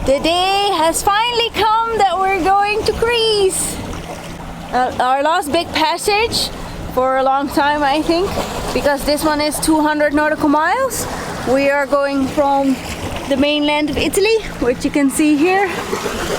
The day has finally come that we're going to Greece. Our last big passage for a long time, I think, because this one is 200 nautical miles. We are going from the mainland of Italy, which you can see here,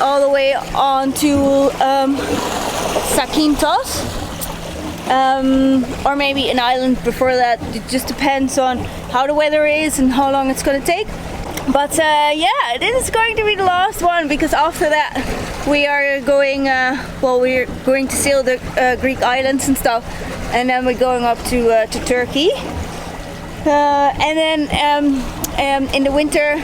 all the way on to Zakynthos, or maybe an island before that. It just depends on how the weather is and how long it's going to take. But yeah, this is going to be the last one, because after that we are going, we're going to sail the Greek islands and stuff, and then we're going up to Turkey. And then in the winter,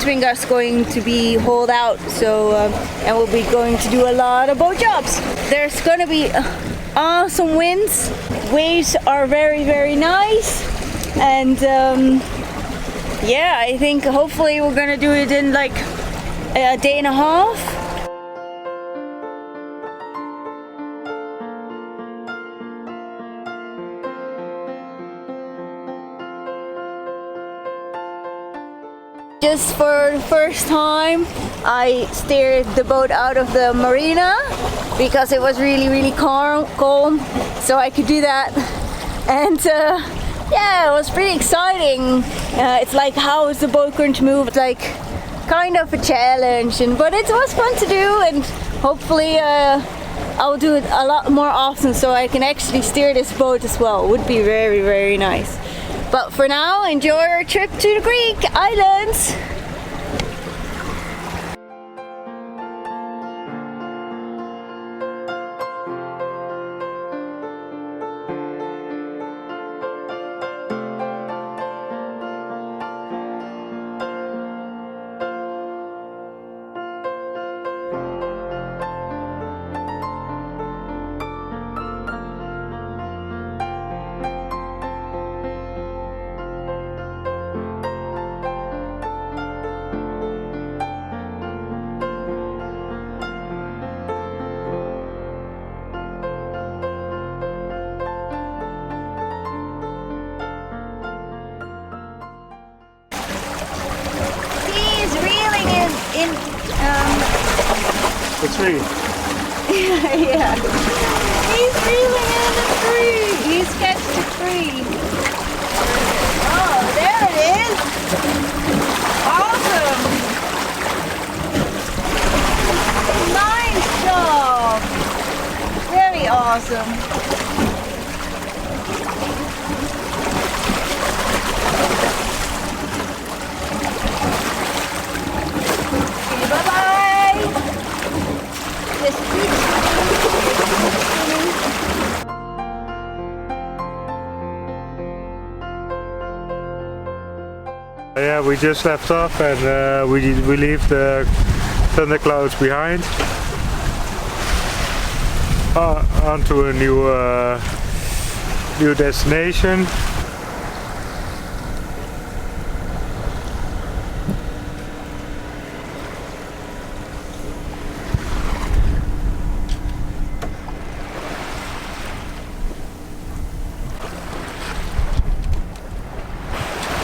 Tringa's going to be hauled out, so and we'll be going to do a lot of boat jobs. There's going to be awesome winds. Waves are very, very nice, and yeah, I think hopefully we're gonna do it in like a day and a half. Just for the first time, I steered the boat out of the marina because it was really, really calm, so I could do that. And yeah, it was pretty exciting. It's like, how is the boat going to move? It's like kind of a challenge, but it was fun to do, and hopefully I'll do it a lot more often so I can actually steer this boat as well. It would be very, very nice. But for now, enjoy our trip to the Greek islands. The tree. Yeah. He's reeling in the tree. He's catched the tree. Oh, there it is. Awesome. Nice job. Very awesome. Bye-bye. Yeah, we just left off, and we leave the thunderclouds behind onto a new destination.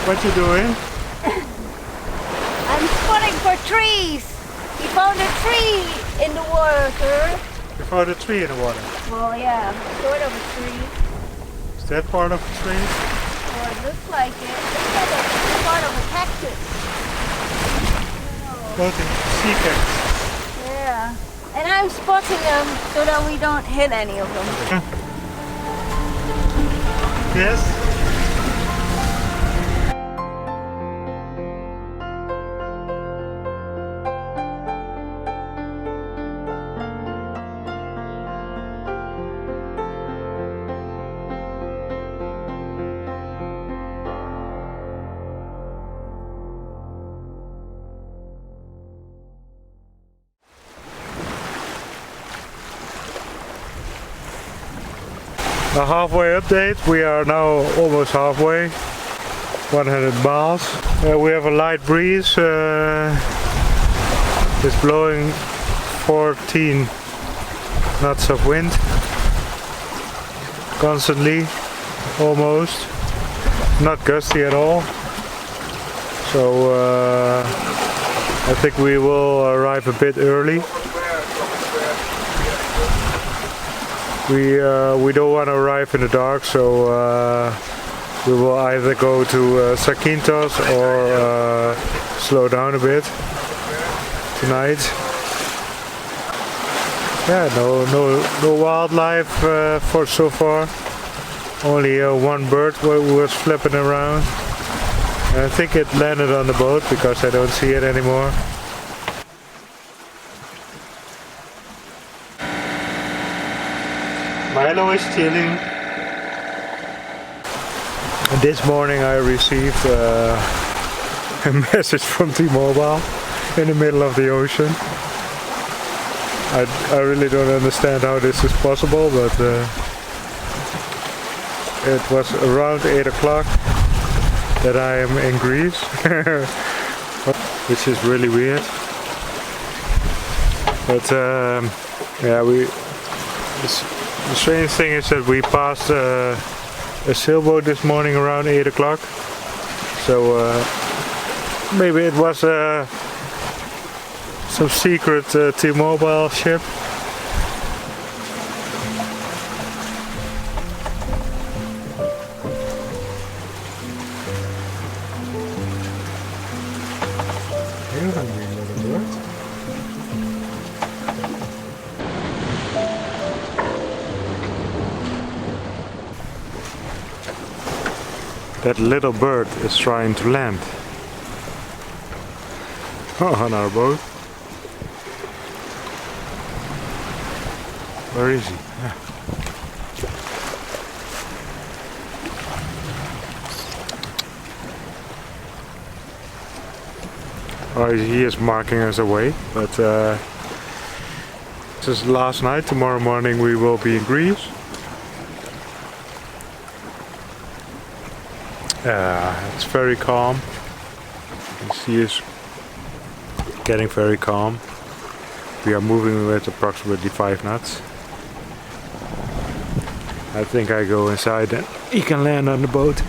What you doing? I'm spotting for trees. We found a tree in the water. You found a tree in the water? Well, yeah, sort of a tree. Is that part of a tree? Well, it looks like it. Looks like it's part of a cactus. Floating sea cactus. Yeah. And I'm spotting them so that we don't hit any of them. Yes? A halfway update. We are now almost halfway, 100 miles. We have a light breeze. It's blowing 14 knots of wind constantly, almost. Not gusty at all. So I think we will arrive a bit early. We don't want to arrive in the dark, so we will either go to Zakynthos or slow down a bit tonight. Yeah, no wildlife for so far. Only one bird was flipping around. I think it landed on the boat because I don't see it anymore. Milo is chilling. And this morning I received a message from T-Mobile in the middle of the ocean. I really don't understand how this is possible, but it was around 8 o'clock that I am in Greece, which is really weird. But yeah, the strange thing is that we passed a sailboat this morning around 8 o'clock. So maybe it was some secret T-Mobile ship. That little bird is trying to land on our boat. Where is he? Yeah. Oh, he is marking us away, but this is last night. Tomorrow morning we will be in Greece. It's very calm. The sea is getting very calm. We are moving with approximately 5 knots. I think I go inside and he can land on the boat.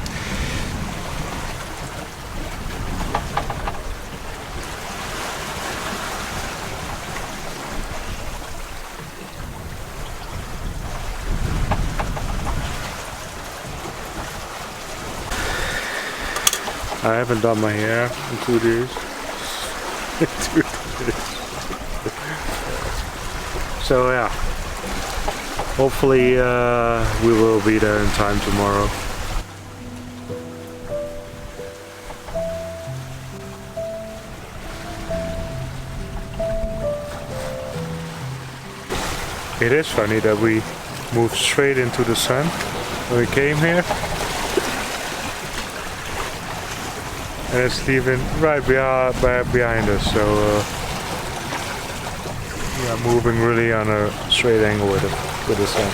I haven't done my hair in 2 days. So yeah, hopefully we will be there in time tomorrow. It is funny that we moved straight into the sun when we came here. And it's leaving right behind us, so we are moving really on a straight angle with the sun.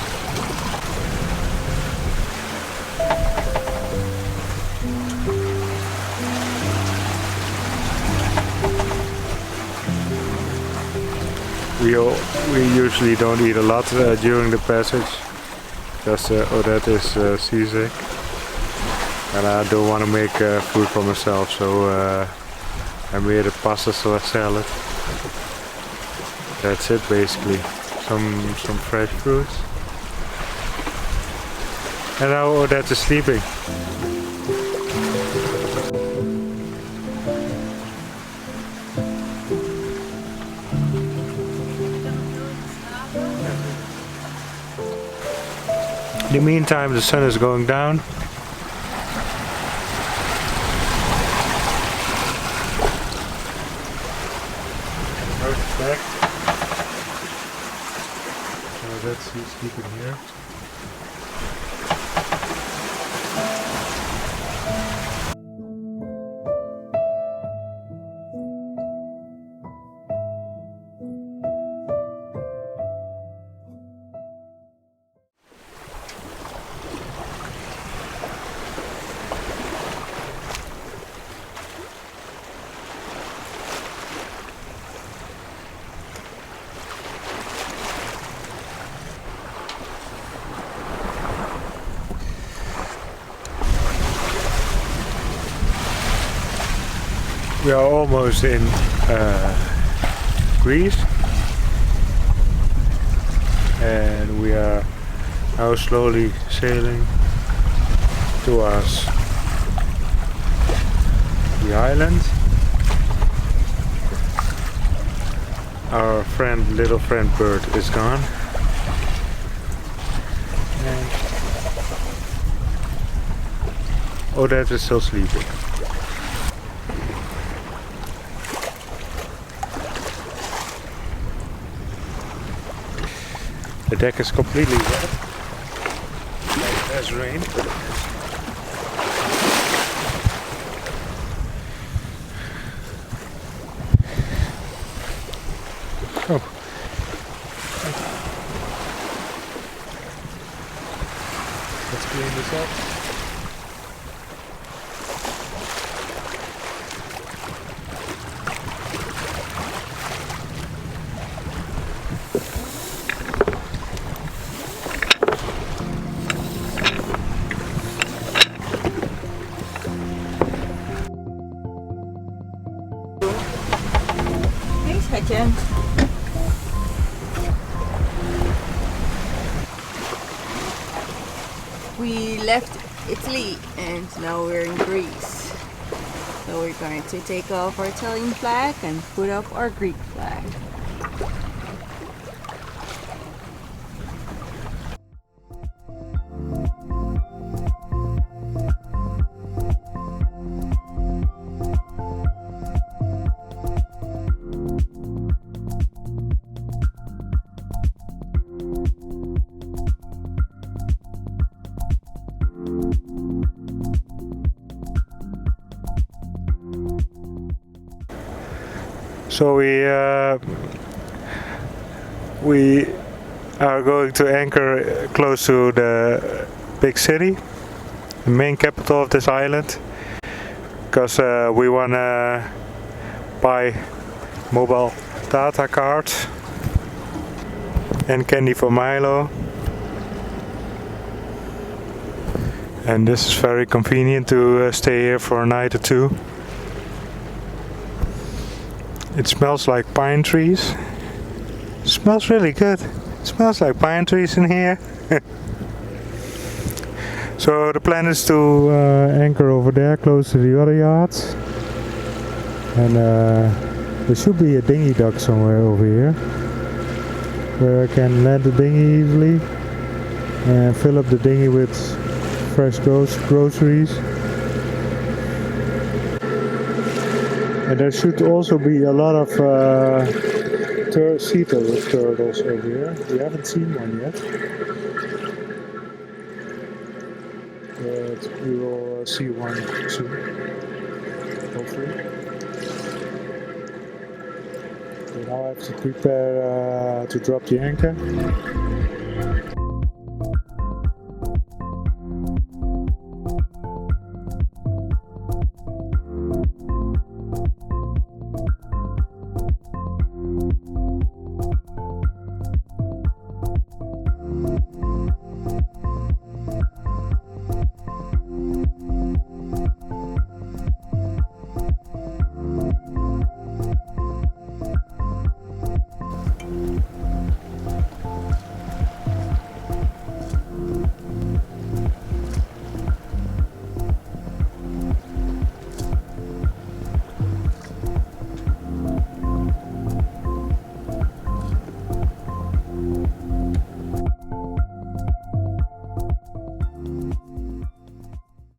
We usually don't eat a lot during the passage, because Odette is seasick. And I don't want to make food for myself, so I made a pasta salad. That's it basically. Some fresh fruits. And now Odette is sleeping. In the meantime, the sun is going down. Back. So that's sleeping here. We are almost in Greece, and we are now slowly sailing towards the island. Our little friend bird is gone, and Odette is still sleeping. The deck is completely wet. It has rained. Oh. Let's clean this up. Thanks, Martèn. We left Italy and now we're in Greece. So we're going to take off our Italian flag and put up our Greek flag. So we are going to anchor close to the big city, the main capital of this island, because we want to buy mobile data cards and candy for Milo. And this is very convenient to stay here for a night or two. It smells like pine trees. It smells really good. It smells like pine trees in here. So the plan is to anchor over there close to the other yachts. And there should be a dinghy dock somewhere over here where I can land the dinghy easily and fill up the dinghy with fresh groceries. And there should also be a lot of sea turtles over here. We haven't seen one yet, but we will see one soon, hopefully. So now I have to prepare to drop the anchor.